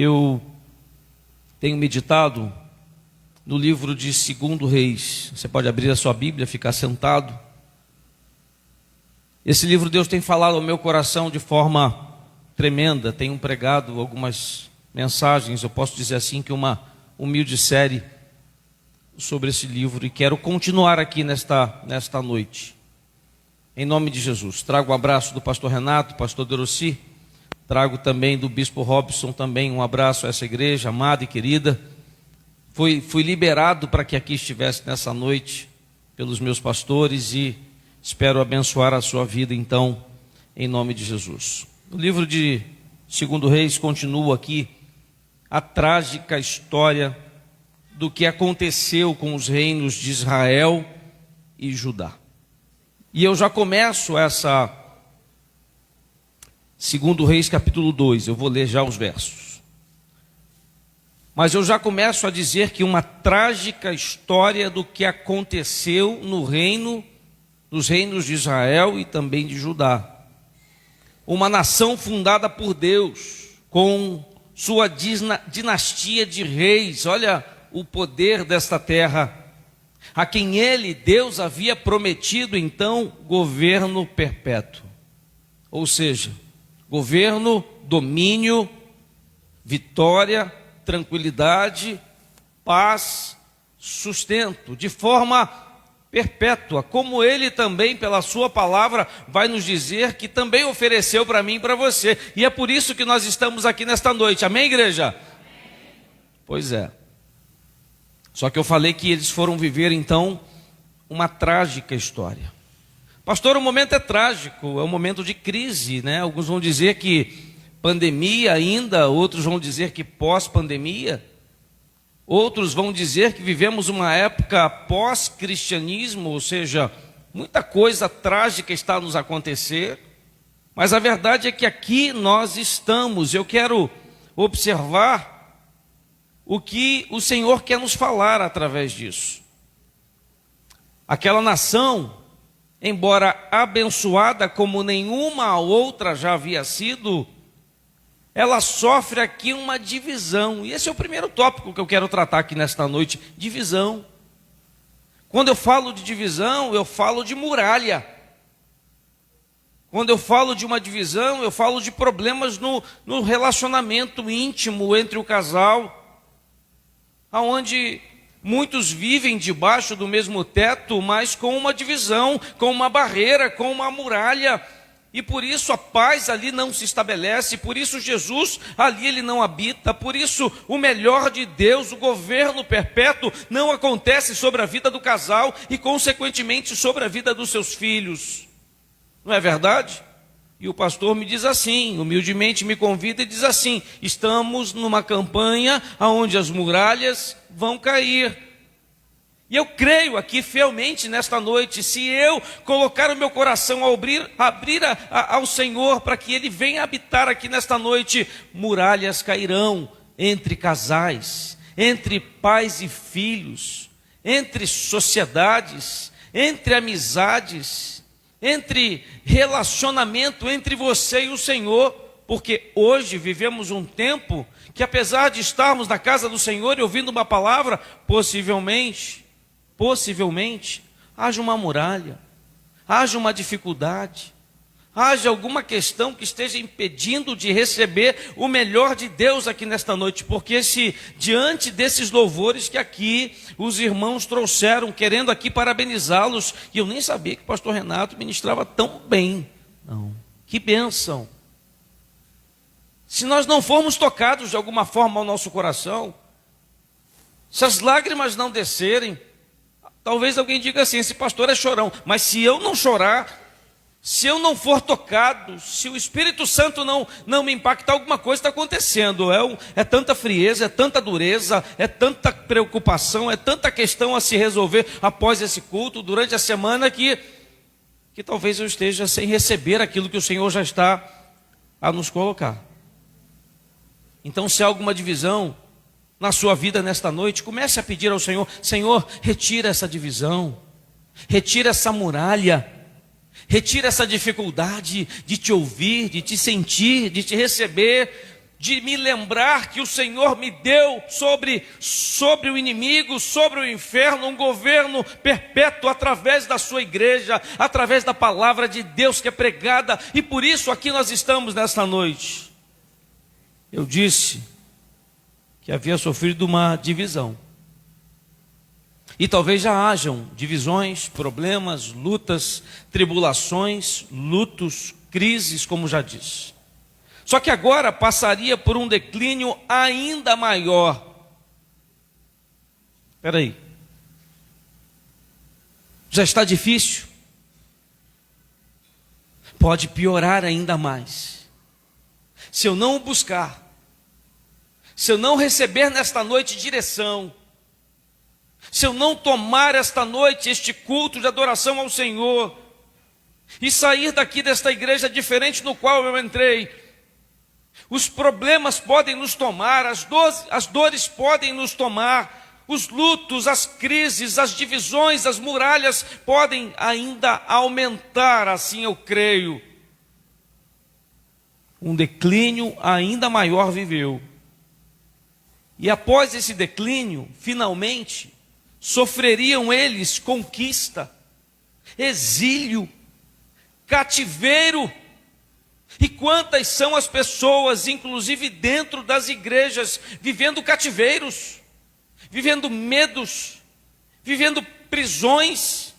Eu tenho meditado no livro de 2 Reis. Você pode abrir a sua Bíblia, ficar sentado. Esse livro Deus tem falado ao meu coração de forma tremenda. Tenho pregado algumas mensagens, eu posso dizer assim, que uma humilde série sobre esse livro, e quero continuar aqui nesta noite. Em nome de Jesus, trago o abraço do pastor Renato, pastor Dorossi, trago também do bispo Robson também um abraço a essa igreja amada e querida. Fui liberado para que aqui estivesse nessa noite pelos meus pastores e espero abençoar a sua vida então, em nome de Jesus. O livro de 2 Reis continua aqui a trágica história do que aconteceu com os reinos de Israel e Judá. E eu já começo essa 2 Reis capítulo 2, eu vou ler já os versos. Mas eu já começo a dizer que uma trágica história do que aconteceu nos reinos de Israel e também de Judá. Uma nação fundada por Deus, com sua dinastia de reis. Olha o poder desta terra, a quem Deus havia prometido então governo perpétuo. Ou seja, governo, domínio, vitória, tranquilidade, paz, sustento, de forma perpétua, como Ele também, pela sua palavra, vai nos dizer que também ofereceu para mim e para você. E é por isso que nós estamos aqui nesta noite. Amém, igreja? Amém. Pois é. Só que eu falei que eles foram viver então uma trágica história. Pastor, o momento é trágico, é um momento de crise, né? Alguns vão dizer que pandemia ainda, outros vão dizer que pós-pandemia, outros vão dizer que vivemos uma época pós-cristianismo, ou seja, muita coisa trágica está a nos acontecer, mas a verdade é que aqui nós estamos. Eu quero observar o que o Senhor quer nos falar através disso. Aquela nação, embora abençoada como nenhuma outra já havia sido, ela sofre aqui uma divisão. E esse é o primeiro tópico que eu quero tratar aqui nesta noite: divisão. Quando eu falo de divisão, eu falo de muralha. Quando eu falo de uma divisão, eu falo de problemas no relacionamento íntimo entre o casal, onde muitos vivem debaixo do mesmo teto, mas com uma divisão, com uma barreira, com uma muralha. E por isso a paz ali não se estabelece, por isso Jesus ali ele não habita, por isso o melhor de Deus, o governo perpétuo, não acontece sobre a vida do casal e consequentemente sobre a vida dos seus filhos. Não é verdade? E o pastor me diz assim, humildemente me convida e diz assim: estamos numa campanha onde as muralhas vão cair. E eu creio aqui fielmente nesta noite, se eu colocar o meu coração a abrir ao Senhor para que Ele venha habitar aqui nesta noite, muralhas cairão entre casais, entre pais e filhos, entre sociedades, entre amizades, entre relacionamento entre você e o Senhor, porque hoje vivemos um tempo que, apesar de estarmos na casa do Senhor e ouvindo uma palavra, possivelmente, haja uma muralha, haja uma dificuldade, haja alguma questão que esteja impedindo de receber o melhor de Deus aqui nesta noite, porque se diante desses louvores que aqui os irmãos trouxeram, querendo aqui parabenizá-los, e eu nem sabia que o pastor Renato ministrava tão bem, não, que bênção. Se nós não formos tocados de alguma forma ao nosso coração, se as lágrimas não descerem, talvez alguém diga assim: esse pastor é chorão. Mas se eu não chorar, se eu não for tocado, se o Espírito Santo não me impactar, alguma coisa está acontecendo. É tanta frieza, é tanta dureza, é tanta preocupação, é tanta questão a se resolver após esse culto, durante a semana, que talvez eu esteja sem receber aquilo que o Senhor já está a nos colocar. Então, se há alguma divisão na sua vida nesta noite, comece a pedir ao Senhor: Senhor, retira essa divisão, retira essa muralha, retira essa dificuldade de te ouvir, de te sentir, de te receber, de me lembrar que o Senhor me deu sobre o inimigo, sobre o inferno, um governo perpétuo através da sua igreja, através da palavra de Deus que é pregada, e por isso aqui nós estamos nesta noite. Eu disse que havia sofrido uma divisão, e talvez já hajam divisões, problemas, lutas, tribulações, lutos, crises, como já disse. Só que agora passaria por um declínio ainda maior. Espera aí. Já está difícil. Pode piorar ainda mais. Se eu não o buscar, se eu não receber nesta noite direção, se eu não tomar esta noite este culto de adoração ao Senhor, e sair daqui desta igreja diferente no qual eu entrei, os problemas podem nos tomar, as dores podem nos tomar, os lutos, as crises, as divisões, as muralhas podem ainda aumentar, assim eu creio. Um declínio ainda maior viveu. E após esse declínio, finalmente, sofreriam eles conquista, exílio, cativeiro. E quantas são as pessoas, inclusive dentro das igrejas, vivendo cativeiros, vivendo medos, vivendo prisões,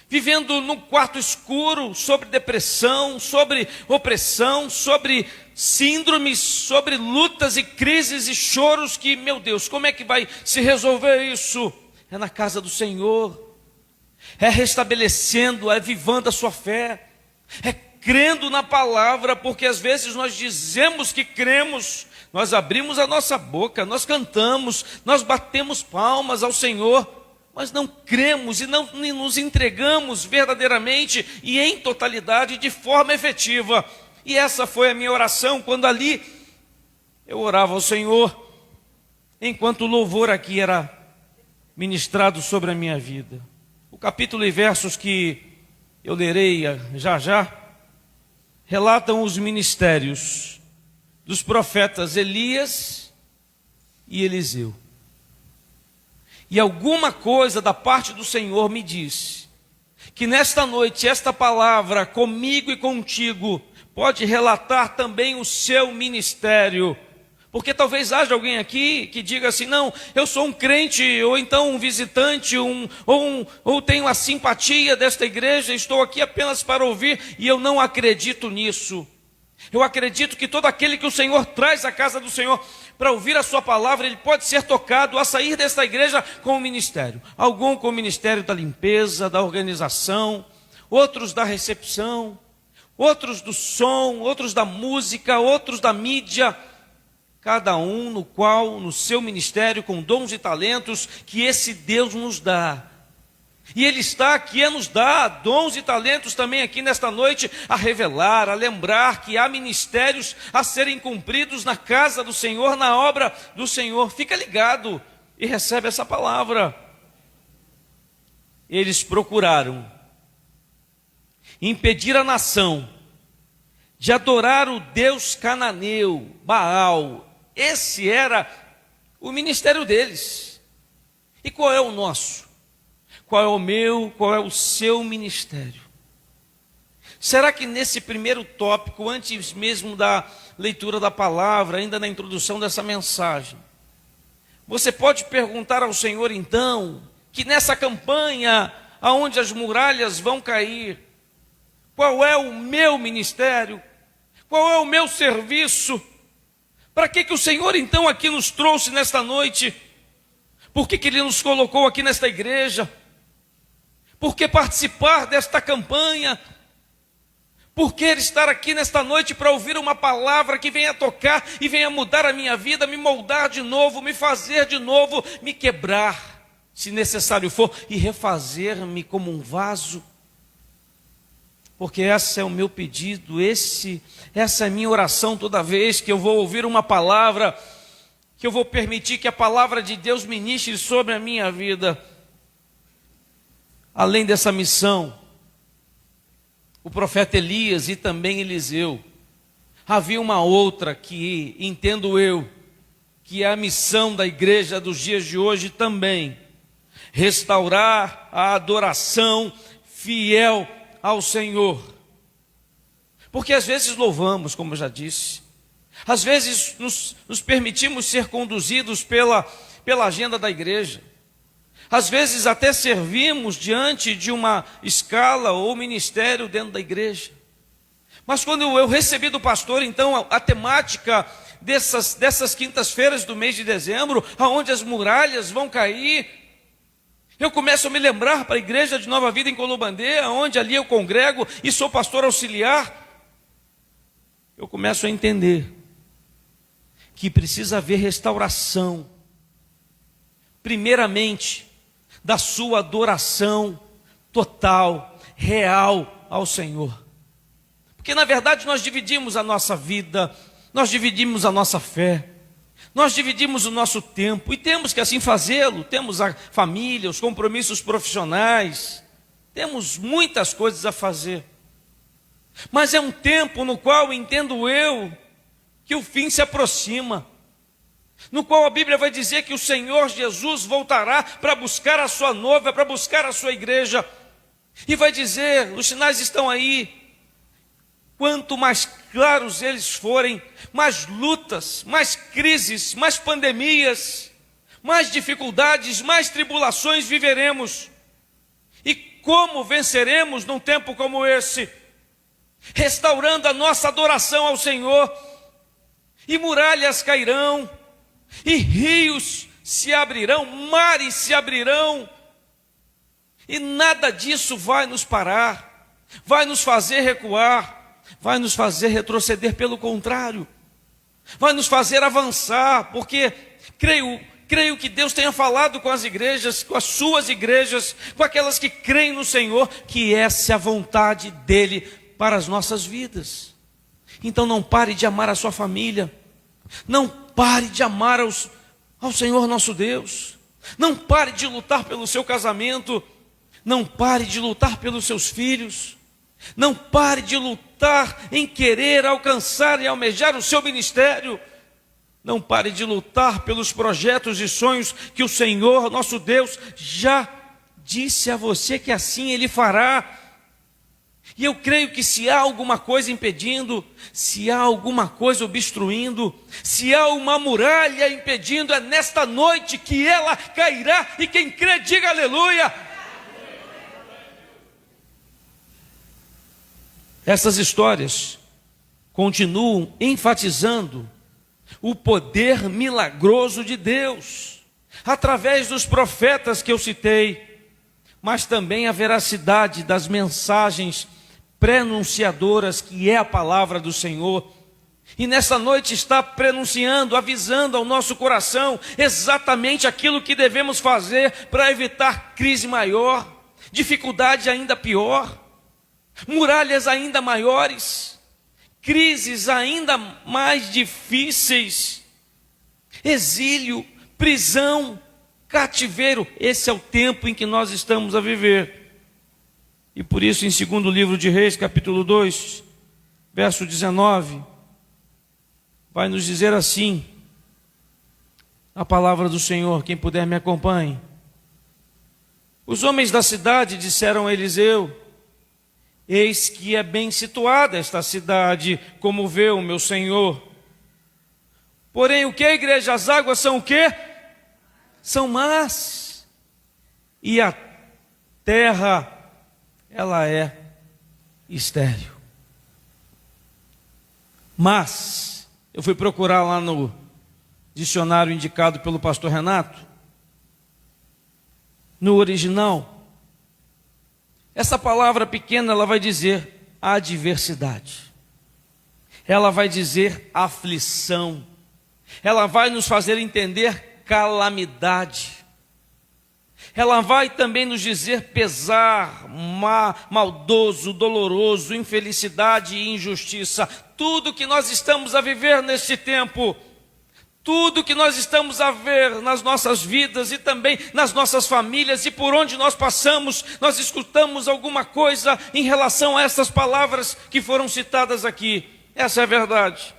vivendo num quarto escuro, sobre depressão, sobre opressão, sobre síndromes, sobre lutas e crises e choros que, meu Deus, como é que vai se resolver isso? É na casa do Senhor, é restabelecendo, é vivando a sua fé, é crendo na palavra, porque às vezes nós dizemos que cremos, nós abrimos a nossa boca, nós cantamos, nós batemos palmas ao Senhor, mas não cremos e não nos entregamos verdadeiramente e em totalidade, de forma efetiva. E essa foi a minha oração, quando ali eu orava ao Senhor, enquanto o louvor aqui era ministrado sobre a minha vida. O capítulo e versos que eu lerei já, relatam os ministérios dos profetas Elias e Eliseu. E alguma coisa da parte do Senhor me diz que nesta noite, esta palavra comigo e contigo pode relatar também o seu ministério. Porque talvez haja alguém aqui que diga assim: não, eu sou um crente, ou então um visitante, ou tenho a simpatia desta igreja, estou aqui apenas para ouvir, e eu não acredito nisso. Eu acredito que todo aquele que o Senhor traz à casa do Senhor para ouvir a sua palavra, ele pode ser tocado a sair desta igreja com o ministério. Algum com o ministério da limpeza, da organização, outros da recepção, outros do som, outros da música, outros da mídia, cada um no seu ministério, com dons e talentos que esse Deus nos dá. E Ele está aqui a nos dar dons e talentos também aqui nesta noite, a revelar, a lembrar que há ministérios a serem cumpridos na casa do Senhor, na obra do Senhor. Fica ligado e recebe essa palavra. Eles procuraram impedir a nação de adorar o Deus cananeu, Baal. Esse era o ministério deles. E qual é o nosso? Qual é o meu? Qual é o seu ministério? Será que nesse primeiro tópico, antes mesmo da leitura da palavra, ainda na introdução dessa mensagem, você pode perguntar ao Senhor então, que nessa campanha, aonde as muralhas vão cair, qual é o meu ministério? Qual é o meu serviço? Para que o Senhor então aqui nos trouxe nesta noite? Por que Ele nos colocou aqui nesta igreja? Por que participar desta campanha? Por que estar aqui nesta noite para ouvir uma palavra que venha tocar e venha mudar a minha vida, me moldar de novo, me fazer de novo, me quebrar, se necessário for, e refazer-me como um vaso? Porque esse é o meu pedido, essa é a minha oração toda vez que eu vou ouvir uma palavra, que eu vou permitir que a palavra de Deus ministre sobre a minha vida. Além dessa missão, o profeta Elias e também Eliseu havia uma outra que, entendo eu, que é a missão da igreja dos dias de hoje também: restaurar a adoração fiel ao Senhor. Porque às vezes louvamos, como eu já disse, às vezes nos permitimos ser conduzidos pela agenda da igreja, às vezes até servimos diante de uma escala ou ministério dentro da igreja. Mas quando eu recebi do pastor, então, a temática dessas quintas-feiras do mês de dezembro, aonde as muralhas vão cair, eu começo a me lembrar para a igreja de Nova Vida em Colobandê, onde ali eu congrego e sou pastor auxiliar. Eu começo a entender que precisa haver restauração, primeiramente, da sua adoração total, real ao Senhor. Porque na verdade nós dividimos a nossa vida, nós dividimos a nossa fé, nós dividimos o nosso tempo, e temos que assim fazê-lo. Temos a família, os compromissos profissionais, temos muitas coisas a fazer. Mas é um tempo no qual, entendo eu, que o fim se aproxima, no qual a Bíblia vai dizer que o Senhor Jesus voltará para buscar a sua noiva, para buscar a sua igreja, e vai dizer, os sinais estão aí, quanto mais claros eles forem, mais lutas, mais crises, mais pandemias, mais dificuldades, mais tribulações viveremos. E como venceremos num tempo como esse? Restaurando a nossa adoração ao Senhor, e muralhas cairão, e rios se abrirão, mares se abrirão, e nada disso vai nos parar, vai nos fazer recuar, vai nos fazer retroceder. Pelo contrário, vai nos fazer avançar, porque creio que Deus tenha falado com as igrejas, com as suas igrejas, com aquelas que creem no Senhor, que essa é a vontade dEle para as nossas vidas. Então não pare de amar a sua família, não pare de amar ao Senhor nosso Deus, não pare de lutar pelo seu casamento, não pare de lutar pelos seus filhos, não pare de lutar em querer alcançar e almejar o seu ministério, não pare de lutar pelos projetos e sonhos que o Senhor nosso Deus já disse a você que assim Ele fará. E eu creio que se há alguma coisa impedindo, se há alguma coisa obstruindo, se há uma muralha impedindo, é nesta noite que ela cairá, e quem crê diga aleluia. Essas histórias continuam enfatizando o poder milagroso de Deus, através dos profetas que eu citei, mas também a veracidade das mensagens prenunciadoras, que é a palavra do Senhor. E nessa noite está prenunciando, avisando ao nosso coração exatamente aquilo que devemos fazer para evitar crise maior, dificuldade ainda pior, muralhas ainda maiores, crises ainda mais difíceis, exílio, prisão, cativeiro. Esse é o tempo em que nós estamos a viver. E por isso, em 2º livro de Reis, capítulo 2, verso 19, vai nos dizer assim, a palavra do Senhor. Quem puder me acompanhe. Os homens da cidade disseram a Eliseu: eis que é bem situada esta cidade, como vê o meu senhor. Porém, o que, igreja? As águas são o quê? São más. E a terra, ela é estéril. Mas eu fui procurar lá no dicionário indicado pelo pastor Renato, no original, essa palavra pequena, ela vai dizer adversidade, ela vai dizer aflição, ela vai nos fazer entender calamidade, ela vai também nos dizer pesar, maldoso, doloroso, infelicidade e injustiça. Tudo que nós estamos a viver neste tempo, tudo que nós estamos a ver nas nossas vidas e também nas nossas famílias, e por onde nós passamos, nós escutamos alguma coisa em relação a essas palavras que foram citadas aqui. Essa é a verdade.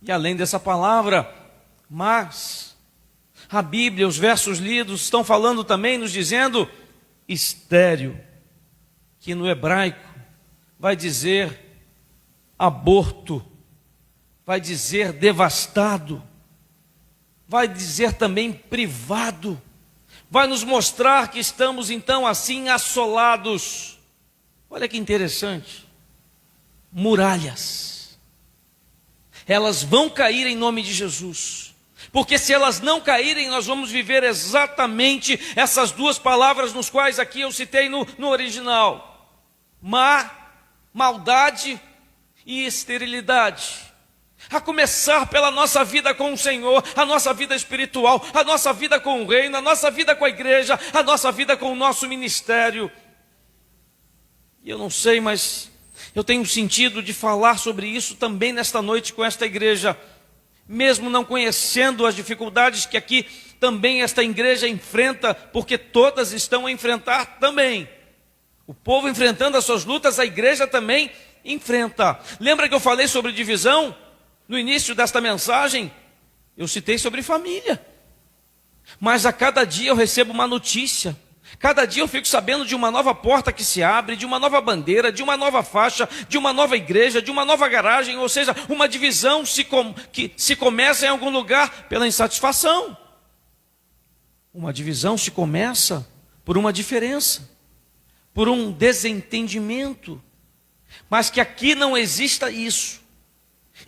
E além dessa palavra, mas a Bíblia, os versos lidos, estão falando também, nos dizendo estéril, que no hebraico vai dizer aborto, vai dizer devastado, vai dizer também privado, vai nos mostrar que estamos então assim assolados. Olha que interessante, muralhas, elas vão cair em nome de Jesus, porque se elas não caírem, nós vamos viver exatamente essas duas palavras nos quais aqui eu citei no original: maldade e esterilidade. A começar pela nossa vida com o Senhor, a nossa vida espiritual, a nossa vida com o reino, a nossa vida com a igreja, a nossa vida com o nosso ministério. E eu não sei, mas eu tenho sentido de falar sobre isso também nesta noite com esta igreja, mesmo não conhecendo as dificuldades que aqui também esta igreja enfrenta, porque todas estão a enfrentar também. O povo enfrentando as suas lutas, a igreja também enfrenta. Lembra que eu falei sobre divisão? No início desta mensagem, eu citei sobre família. Mas a cada dia eu recebo uma notícia. Cada dia eu fico sabendo de uma nova porta que se abre, de uma nova bandeira, de uma nova faixa, de uma nova igreja, de uma nova garagem, ou seja, uma divisão que se começa em algum lugar pela insatisfação. Uma divisão se começa por uma diferença, por um desentendimento, mas que aqui não exista isso.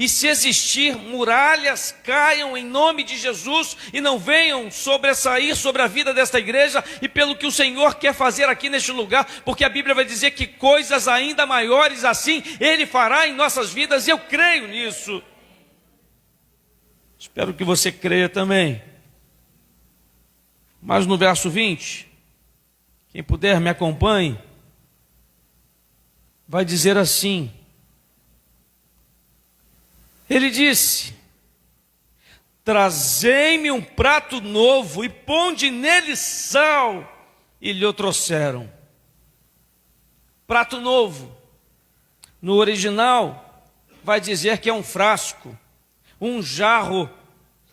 E se existir, muralhas caiam em nome de Jesus e não venham sobressair sobre a vida desta igreja e pelo que o Senhor quer fazer aqui neste lugar, porque a Bíblia vai dizer que coisas ainda maiores assim Ele fará em nossas vidas, e eu creio nisso. Espero que você creia também. Mas no verso 20, quem puder me acompanhe, vai dizer assim: ele disse: trazei-me um prato novo e ponde nele sal. E lhe o trouxeram. Prato novo, no original, vai dizer que é um frasco, um jarro.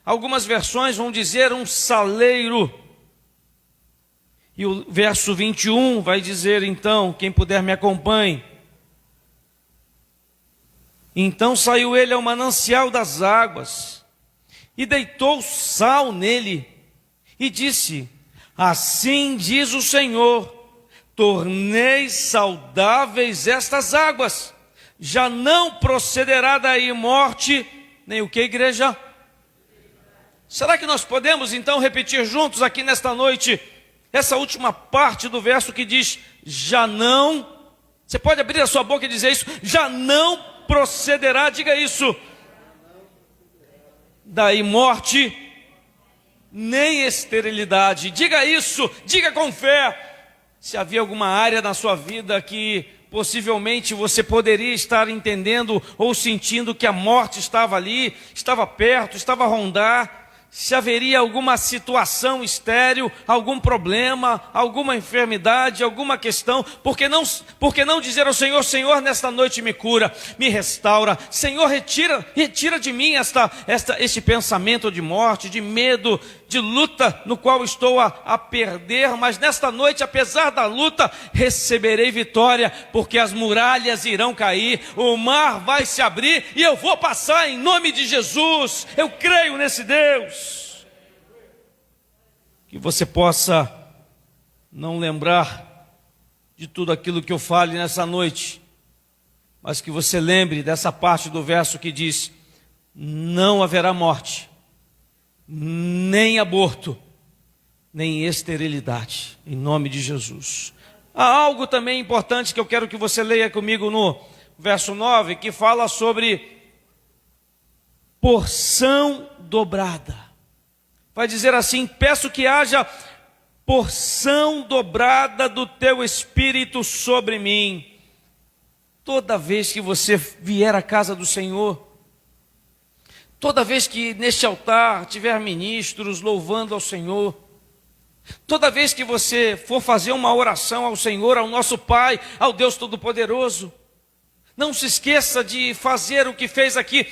Algumas versões vão dizer um saleiro. E o verso 21 vai dizer então, quem puder me acompanhe: então saiu ele ao manancial das águas, e deitou sal nele, e disse: assim diz o Senhor, tornei saudáveis estas águas, já não procederá daí morte, nem o que, igreja? Será que nós podemos então repetir juntos aqui nesta noite, essa última parte do verso que diz, já não? Você pode abrir a sua boca e dizer isso: já não procederá, diga isso, daí morte, nem esterilidade. Diga isso, diga com fé. Se havia alguma área na sua vida que possivelmente você poderia estar entendendo ou sentindo que a morte estava ali, estava perto, estava a rondar, se haveria alguma situação estéril, algum problema, alguma enfermidade, alguma questão, por que não dizer ao Senhor: Senhor, nesta noite me cura, me restaura, Senhor, retira de mim este pensamento de morte, de medo, de luta no qual estou a perder, mas nesta noite, apesar da luta, receberei vitória, porque as muralhas irão cair, o mar vai se abrir e eu vou passar em nome de Jesus. Eu creio nesse Deus. Que você possa não lembrar de tudo aquilo que eu fale nessa noite, mas que você lembre dessa parte do verso que diz: não haverá morte, nem aborto, nem esterilidade, em nome de Jesus. Há algo também importante que eu quero que você leia comigo no verso 9, que fala sobre porção dobrada. Vai dizer assim: peço que haja porção dobrada do teu Espírito sobre mim. Toda vez que você vier à casa do Senhor, toda vez que neste altar tiver ministros louvando ao Senhor, toda vez que você for fazer uma oração ao Senhor, ao nosso Pai, ao Deus Todo-Poderoso, Não se esqueça de fazer o que fez aqui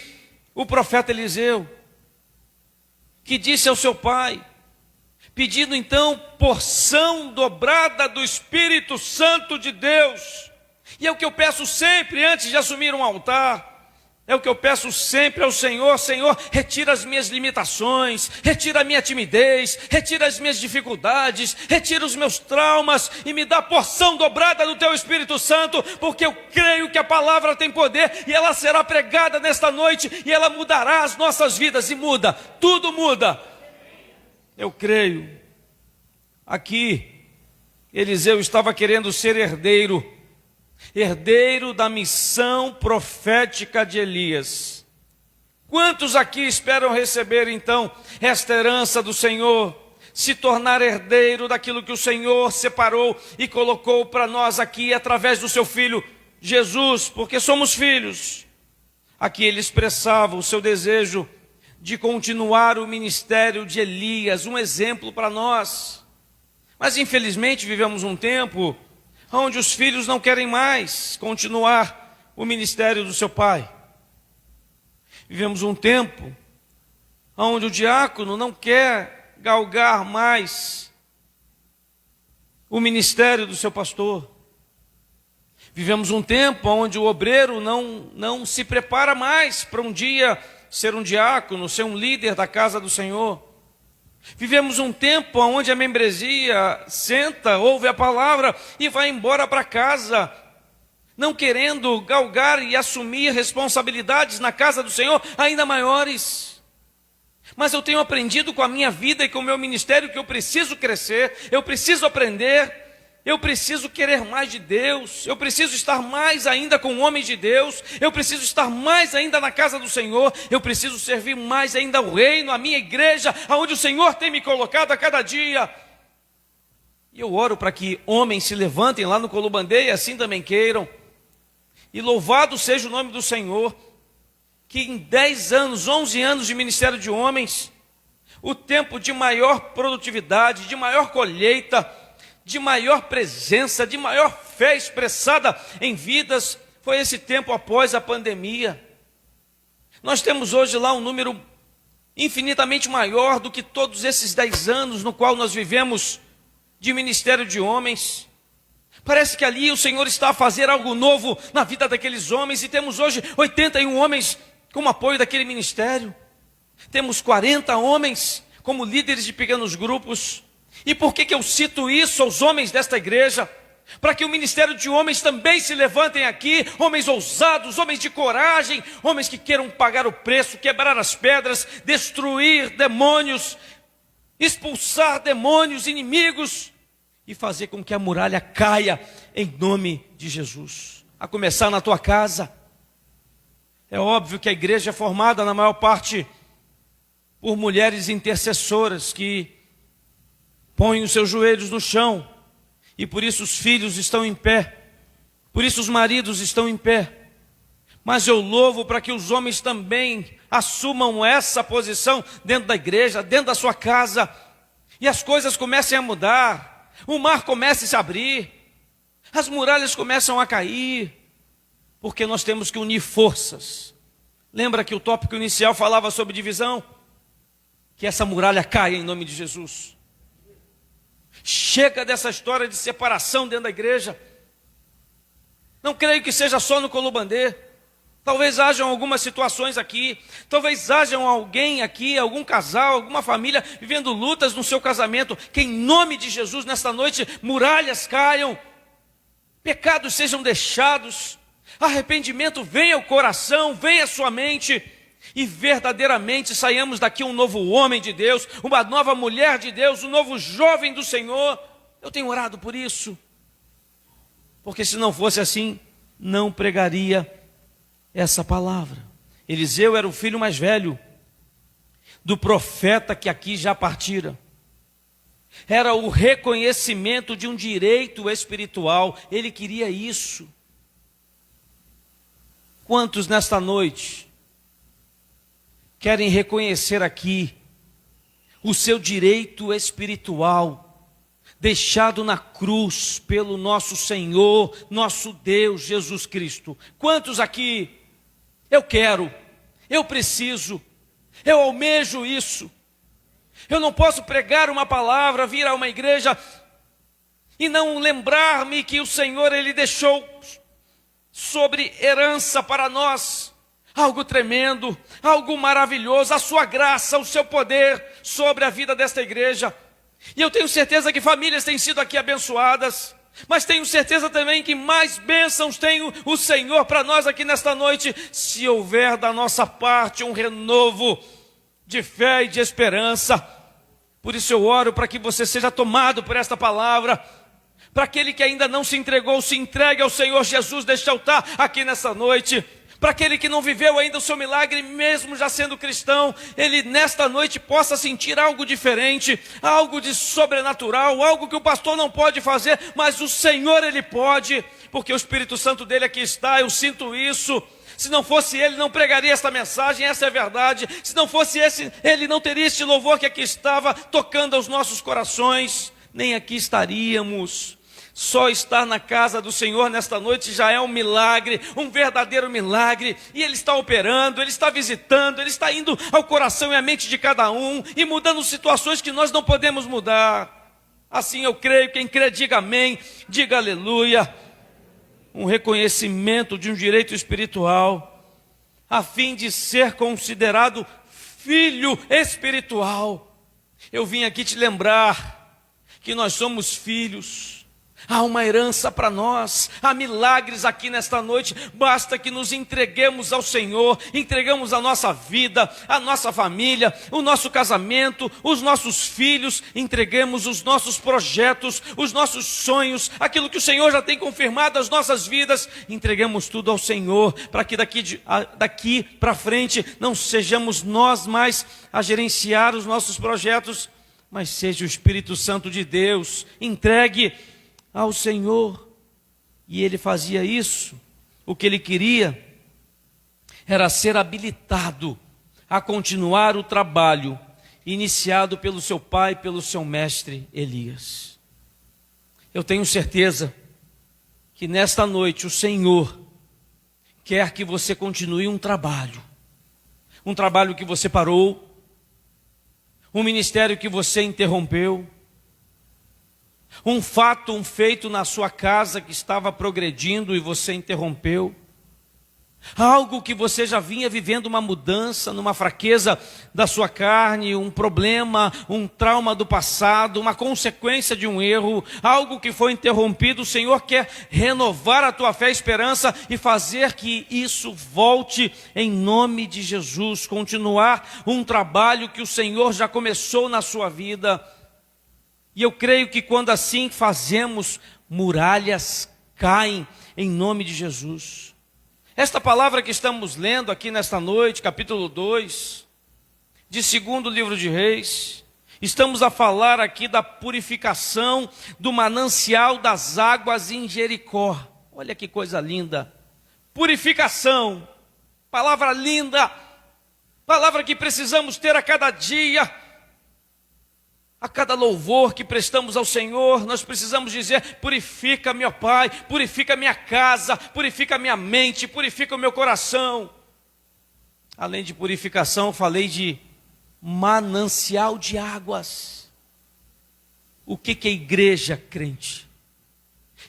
o profeta Eliseu, que disse ao seu pai, pedindo então porção dobrada do Espírito Santo de Deus. E é o que eu peço sempre antes de assumir um altar. É o que eu peço sempre ao Senhor: Senhor, retira as minhas limitações, retira a minha timidez, retira as minhas dificuldades, retira os meus traumas e me dá porção dobrada do Teu Espírito Santo, porque eu creio que a palavra tem poder e ela será pregada nesta noite e ela mudará as nossas vidas. E muda, tudo muda. Eu creio. Aqui, Eliseu estava querendo ser herdeiro da missão profética de Elias. Quantos aqui esperam receber então esta herança do Senhor, se tornar herdeiro daquilo que o Senhor separou e colocou para nós aqui através do seu Filho Jesus, porque somos filhos? Aqui ele expressava o seu desejo de continuar o ministério de Elias, um exemplo para nós. Mas infelizmente vivemos um tempo onde os filhos não querem mais continuar o ministério do seu pai. Vivemos um tempo onde o diácono não quer galgar mais o ministério do seu pastor. Vivemos um tempo onde o obreiro não se prepara mais para um dia ser um diácono, ser um líder da casa do Senhor. Vivemos um tempo onde a membresia senta, ouve a palavra e vai embora para casa, não querendo galgar e assumir responsabilidades na casa do Senhor ainda maiores. Mas eu tenho aprendido com a minha vida e com o meu ministério que eu preciso crescer, eu preciso aprender, eu preciso querer mais de Deus, eu preciso estar mais ainda com homens de Deus, eu preciso estar mais ainda na casa do Senhor, eu preciso servir mais ainda ao reino, à minha igreja, aonde o Senhor tem me colocado a cada dia. E eu oro para que homens se levantem lá no Colubandê e assim também queiram. E louvado seja o nome do Senhor, que em 10 anos, 11 anos de ministério de homens, o tempo de maior produtividade, de maior colheita, de maior presença, de maior fé expressada em vidas, foi esse tempo após a pandemia. Nós temos hoje lá um número infinitamente maior do que todos esses 10 anos no qual nós vivemos de ministério de homens. Parece que ali o Senhor está a fazer algo novo na vida daqueles homens, e temos hoje 81 homens como apoio daquele ministério. Temos 40 homens como líderes de pequenos grupos. E por que eu cito isso aos homens desta igreja? Para que o ministério de homens também se levantem aqui, homens ousados, homens de coragem, homens que queiram pagar o preço, quebrar as pedras, destruir demônios, expulsar demônios, inimigos, e fazer com que a muralha caia em nome de Jesus. A começar na tua casa. É óbvio que a igreja é formada na maior parte por mulheres intercessoras que põem os seus joelhos no chão, e por isso os filhos estão em pé, por isso os maridos estão em pé. Mas eu louvo para que os homens também assumam essa posição dentro da igreja, dentro da sua casa, e as coisas comecem a mudar, o mar comece a se abrir, as muralhas começam a cair, porque nós temos que unir forças. Lembra que o tópico inicial falava sobre divisão? Que essa muralha caia em nome de Jesus. Chega dessa história de separação dentro da igreja. Não creio que seja só no Colubandê. Talvez hajam algumas situações aqui, talvez hajam alguém aqui, algum casal, alguma família vivendo lutas no seu casamento. Que em nome de Jesus nesta noite muralhas caiam, pecados sejam deixados, arrependimento venha ao coração, venha à sua mente, e verdadeiramente saiamos daqui um novo homem de Deus, uma nova mulher de Deus, um novo jovem do Senhor. Eu tenho orado por isso, porque se não fosse assim, não pregaria essa palavra. Eliseu era o filho mais velho do profeta que aqui já partira. Era o reconhecimento de um direito espiritual, ele queria isso. Quantos nesta noite querem reconhecer aqui o seu direito espiritual deixado na cruz pelo nosso Senhor, nosso Deus Jesus Cristo. Quantos aqui, eu quero, eu preciso, eu almejo isso. Eu não posso pregar uma palavra, vir a uma igreja e não lembrar-me que o Senhor, Ele deixou sobre herança para nós algo tremendo, algo maravilhoso, a sua graça, o seu poder sobre a vida desta igreja. E eu tenho certeza que famílias têm sido aqui abençoadas, mas tenho certeza também que mais bênçãos tem o Senhor para nós aqui nesta noite, se houver da nossa parte um renovo de fé e de esperança. Por isso eu oro para que você seja tomado por esta palavra. Para aquele que ainda não se entregou, se entregue ao Senhor Jesus deste altar aqui nesta noite. Para aquele que não viveu ainda o seu milagre, mesmo já sendo cristão, ele nesta noite possa sentir algo diferente, algo de sobrenatural, algo que o pastor não pode fazer, mas o Senhor Ele pode, porque o Espírito Santo dele aqui está, eu sinto isso. Se não fosse Ele, não pregaria esta mensagem, essa é a verdade. Se não fosse Ele não teria este louvor que aqui estava, tocando aos nossos corações, nem aqui estaríamos. Só estar na casa do Senhor nesta noite já é um milagre, um verdadeiro milagre. E Ele está operando, Ele está visitando, Ele está indo ao coração e à mente de cada um e mudando situações que nós não podemos mudar. Assim eu creio, quem crê diga amém, diga aleluia. Um reconhecimento de um direito espiritual, a fim de ser considerado filho espiritual. Eu vim aqui te lembrar que nós somos filhos. Há uma herança para nós, há milagres aqui nesta noite, basta que nos entreguemos ao Senhor, entregamos a nossa vida, a nossa família, o nosso casamento, os nossos filhos, entreguemos os nossos projetos, os nossos sonhos, aquilo que o Senhor já tem confirmado as nossas vidas, entreguemos tudo ao Senhor, para que daqui para frente não sejamos nós mais a gerenciar os nossos projetos, mas seja o Espírito Santo de Deus, entregue ao Senhor. E ele fazia isso. O que ele queria era ser habilitado a continuar o trabalho iniciado pelo seu pai, pelo seu mestre Elias. Eu tenho certeza que nesta noite o Senhor quer que você continue um trabalho que você parou, um ministério que você interrompeu, um fato, um feito na sua casa que estava progredindo e você interrompeu. Algo que você já vinha vivendo uma mudança, numa fraqueza da sua carne, um problema, um trauma do passado, uma consequência de um erro, algo que foi interrompido. O Senhor quer renovar a tua fé e esperança e fazer que isso volte em nome de Jesus. Continuar um trabalho que o Senhor já começou na sua vida. E eu creio que quando assim fazemos, muralhas caem em nome de Jesus. Esta palavra que estamos lendo aqui nesta noite, capítulo 2, de 2º livro de Reis, estamos a falar aqui da purificação do manancial das águas em Jericó. Olha que coisa linda. Purificação, palavra linda, palavra que precisamos ter a cada dia. A cada louvor que prestamos ao Senhor, nós precisamos dizer: purifica-me, ó Pai, purifica minha casa, purifica minha mente, purifica o meu coração. Além de purificação, falei de manancial de águas. O que é igreja crente?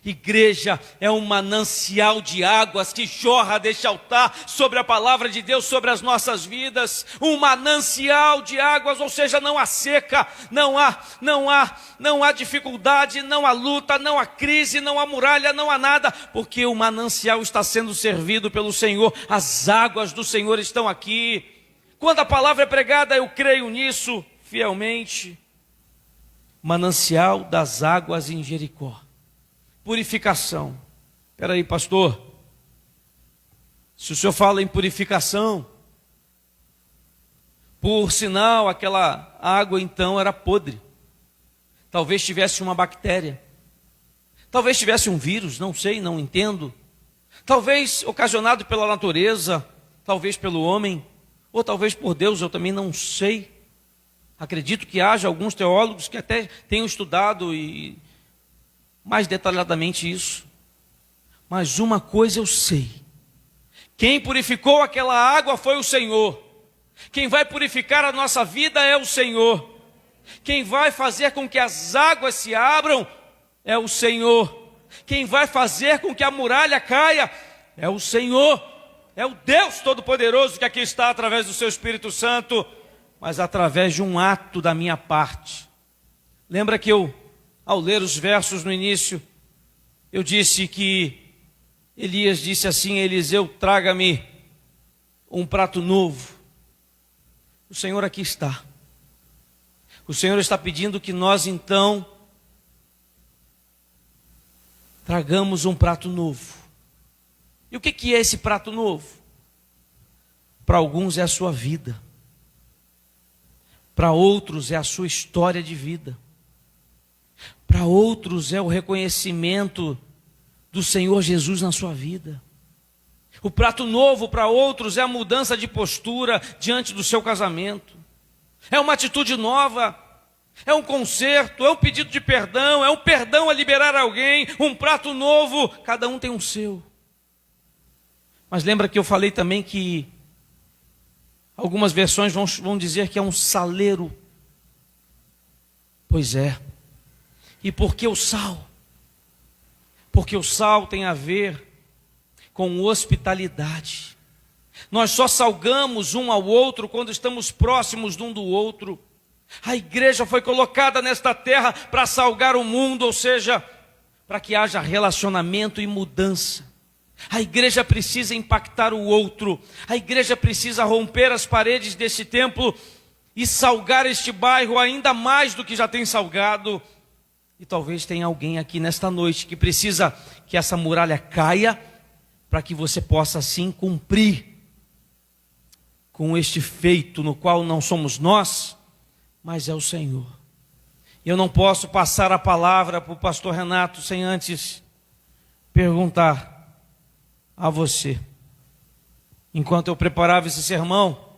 Igreja é um manancial de águas que jorra deste altar sobre a palavra de Deus, sobre as nossas vidas. Um manancial de águas, ou seja, não há seca, não há dificuldade, não há luta, não há crise, não há muralha, não há nada, porque o manancial está sendo servido pelo Senhor. As águas do Senhor estão aqui. Quando a palavra é pregada, eu creio nisso fielmente. Manancial das águas em Jericó. Purificação. Espera aí, pastor. Se o senhor fala em purificação, por sinal, aquela água então era podre. Talvez tivesse uma bactéria. Talvez tivesse um vírus, não sei, não entendo. Talvez ocasionado pela natureza, talvez pelo homem, ou talvez por Deus, eu também não sei. Acredito que haja alguns teólogos que até tenham estudado e mais detalhadamente isso. Mas uma coisa eu sei: quem purificou aquela água foi o Senhor. Quem vai purificar a nossa vida é o Senhor. Quem vai fazer com que as águas se abram é o Senhor. Quem vai fazer com que a muralha caia é o Senhor. É o Deus Todo-Poderoso que aqui está através do seu Espírito Santo, mas através de um ato da minha parte. Lembra que eu, ao ler os versos no início, eu disse que Elias disse assim: Eliseu, traga-me um prato novo. O Senhor aqui está. O Senhor está pedindo que nós então tragamos um prato novo. E o que é esse prato novo? Para alguns é a sua vida. Para outros é a sua história de vida. Para outros é o reconhecimento do Senhor Jesus na sua vida. O prato novo para outros é a mudança de postura diante do seu casamento. É uma atitude nova, é um conserto, é um pedido de perdão, é um perdão a liberar alguém, um prato novo, cada um tem um seu. Mas lembra que eu falei também que algumas versões vão dizer que é um saleiro. Pois é. E por que o sal? Porque o sal tem a ver com hospitalidade. Nós só salgamos um ao outro quando estamos próximos de um do outro. A igreja foi colocada nesta terra para salgar o mundo, ou seja, para que haja relacionamento e mudança. A igreja precisa impactar o outro. A igreja precisa romper as paredes desse templo e salgar este bairro ainda mais do que já tem salgado. E talvez tenha alguém aqui nesta noite que precisa que essa muralha caia, para que você possa assim cumprir com este feito no qual não somos nós, mas é o Senhor. Eu não posso passar a palavra para o pastor Renato sem antes perguntar a você. Enquanto eu preparava esse sermão,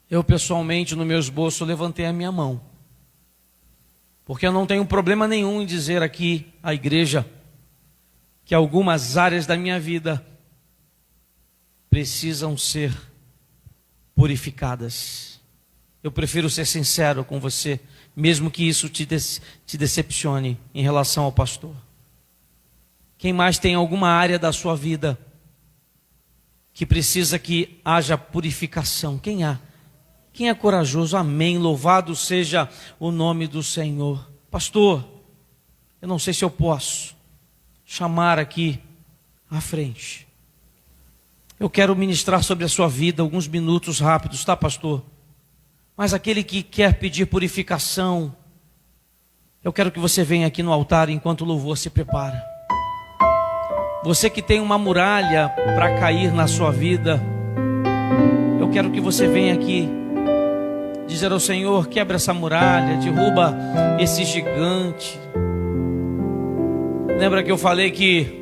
eu pessoalmente no meu esboço levantei a minha mão, porque eu não tenho problema nenhum em dizer aqui à igreja que algumas áreas da minha vida precisam ser purificadas. Eu prefiro ser sincero com você, mesmo que isso te decepcione em relação ao pastor. Quem mais tem alguma área da sua vida que precisa que haja purificação? Quem há? Quem é corajoso? Amém. Louvado seja o nome do Senhor. Pastor, eu não sei se eu posso chamar aqui à frente. Eu quero ministrar sobre a sua vida alguns minutos rápidos, tá, pastor? Mas aquele que quer pedir purificação, eu quero que você venha aqui no altar enquanto o louvor se prepara. Você que tem uma muralha para cair na sua vida, eu quero que você venha aqui dizer ao Senhor: quebra essa muralha, derruba esse gigante. Lembra que eu falei que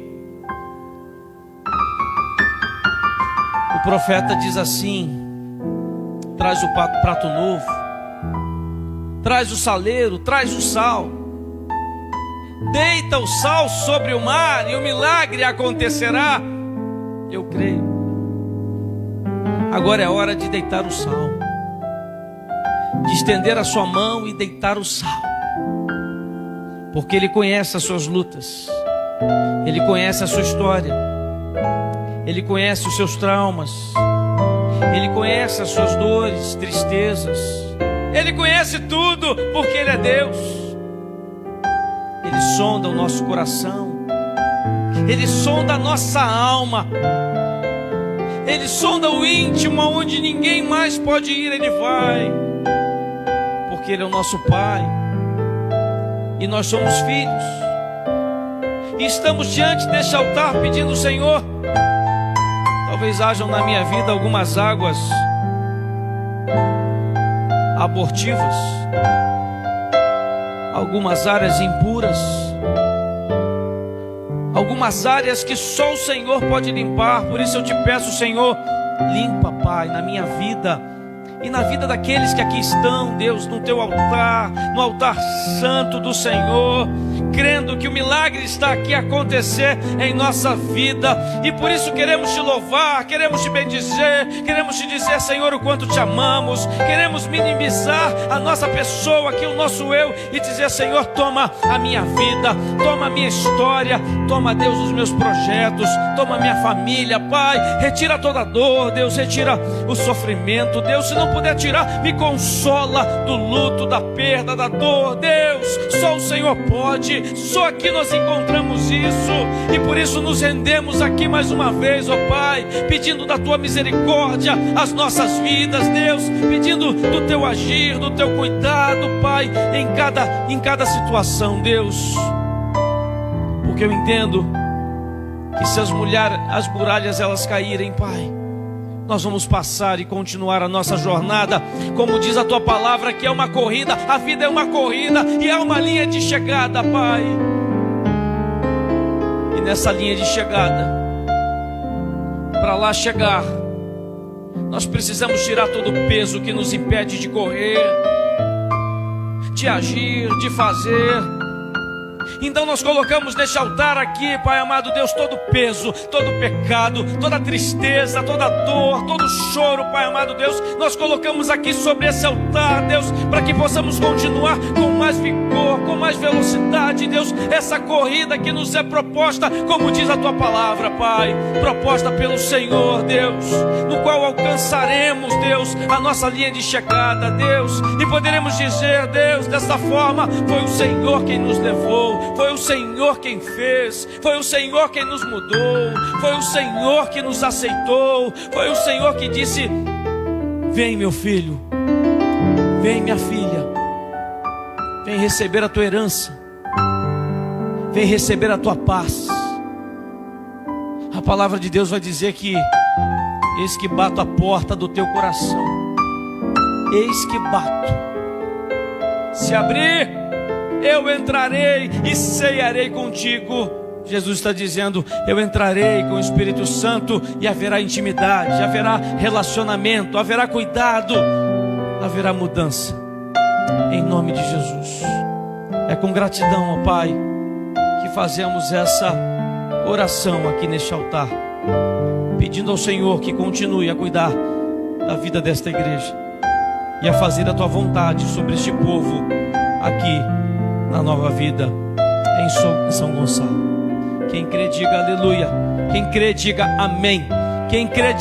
o profeta diz assim: traz o prato novo, traz o saleiro, traz o sal, deita o sal sobre o mar e o milagre acontecerá. Eu creio. Agora é hora de deitar o sal, de estender a sua mão e deitar o sal, porque Ele conhece as suas lutas, Ele conhece a sua história, Ele conhece os seus traumas, Ele conhece as suas dores, tristezas, Ele conhece tudo, porque Ele é Deus. Ele sonda o nosso coração, Ele sonda a nossa alma, Ele sonda o íntimo, onde ninguém mais pode ir, Ele vai, porque Ele é o nosso Pai, e nós somos filhos, e estamos diante deste altar pedindo: Senhor, talvez hajam na minha vida algumas águas abortivas, algumas áreas impuras, algumas áreas que só o Senhor pode limpar. Por isso eu te peço, Senhor, limpa, Pai, na minha vida e na vida daqueles que aqui estão, Deus, no teu altar, no altar santo do Senhor, crendo que o milagre está aqui a acontecer em nossa vida, e por isso queremos te louvar, queremos te bendizer, queremos te dizer, Senhor, o quanto te amamos, queremos minimizar a nossa pessoa aqui, o nosso eu, e dizer, Senhor, toma a minha vida, toma a minha história, toma, Deus, os meus projetos, toma a minha família, Pai, retira toda a dor, Deus, retira o sofrimento, Deus, se não puder tirar, me consola do luto, da perda, da dor, Deus, só o Senhor pode, só aqui nós encontramos isso, e por isso nos rendemos aqui mais uma vez, ó Pai, pedindo da tua misericórdia as nossas vidas, Deus, pedindo do teu agir, do teu cuidado, Pai, em cada situação, Deus, porque eu entendo que se as muralhas elas caírem, Pai, nós vamos passar e continuar a nossa jornada, como diz a tua palavra, que é uma corrida, a vida é uma corrida e é uma linha de chegada, Pai. E nessa linha de chegada, para lá chegar, nós precisamos tirar todo o peso que nos impede de correr, de agir, de fazer. Então nós colocamos neste altar aqui, Pai amado Deus, todo peso, todo pecado, toda tristeza, toda dor, todo choro, Pai amado Deus, nós colocamos aqui sobre esse altar, Deus, para que possamos continuar com mais vigor, com mais velocidade, Deus, essa corrida que nos é proposta, como diz a tua palavra, Pai, proposta pelo Senhor, Deus, no qual alcançaremos, Deus, a nossa linha de chegada, Deus, e poderemos dizer, Deus, dessa forma, foi o Senhor quem nos levou, foi o Senhor quem fez, foi o Senhor quem nos mudou, foi o Senhor que nos aceitou, foi o Senhor que disse, vem meu filho, vem minha filha, vem receber a tua herança, vem receber a tua paz. A palavra de Deus vai dizer que eis que bato a porta do teu coração, eis que bato, se abrir, eu entrarei e ceiarei contigo. Jesus está dizendo, eu entrarei com o Espírito Santo e haverá intimidade, haverá relacionamento, haverá cuidado, haverá mudança, em nome de Jesus. É com gratidão, ó Pai, que fazemos essa oração aqui neste altar, pedindo ao Senhor que continue a cuidar da vida desta igreja e a fazer a tua vontade sobre este povo aqui na Nova Vida, em São Gonçalo. Quem crê, diga aleluia. Quem crê, diga amém. Quem crê,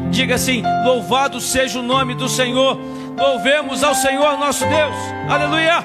diga assim, louvado seja o nome do Senhor. Louvemos ao Senhor nosso Deus, aleluia.